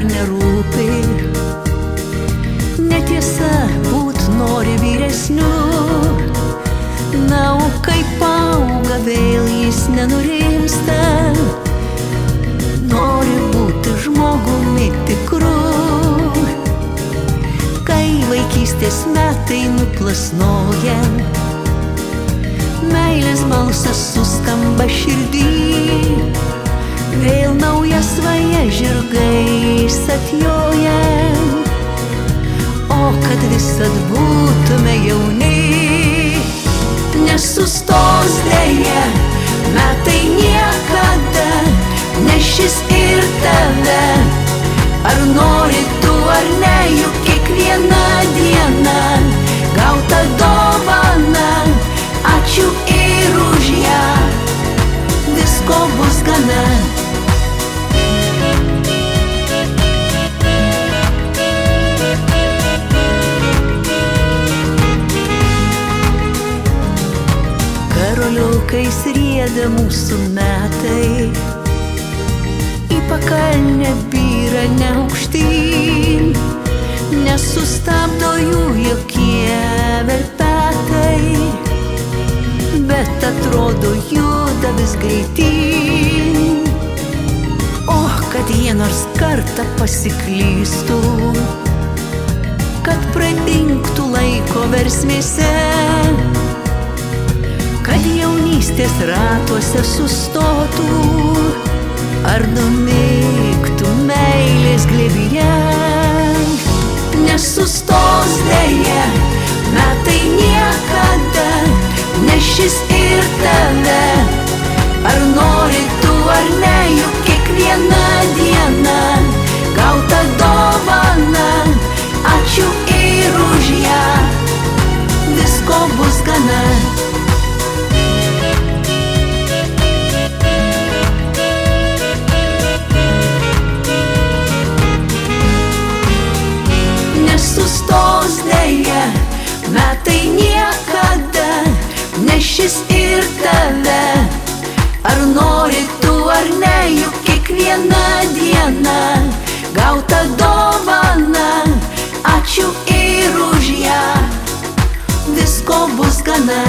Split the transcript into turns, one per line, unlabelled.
nerūpi. Netiesa, būt nori vyresniu. Na, o kaip auga, vėl jis nenurimsta. Nori būti žmogumi tikru. Kai vaikystės metai nuplasnoja, meilės balsas suskamba širdį. Vėl nauja svaja žirgais atjoja. O kad visad būtume jauni, nesustos dėja metai niekada, nešis ir tave. Ar nori tu ar ne, juk kiekvieną dieną gauta dovana. Ačiū ir už ją, visko bus gana. Karoliukais rieda mūsų metai, į pakalnę byra neaukštyn, nesustabdo jų jokie verpetai, bet atrodo juda vis greityn. Oh, kad jie nors kartą pasiklystų, kad pradingtų laiko versmėse, kad jaunystės ratuose sustotų, ar numigtų meilės glėbyje. Nesustos dėja metai niekada, nešis ir tave. Ar nori tu ar ne, juk kiekvieną dieną gauta dovana. Ačiū ir už ją, visko bus gana. Nesustos dėja metai niekada, nešis ir tave. Ar nori tu ar ne, juk kiekvieną dieną gauta dovana. Ačiū ir už ją, visko bus gana.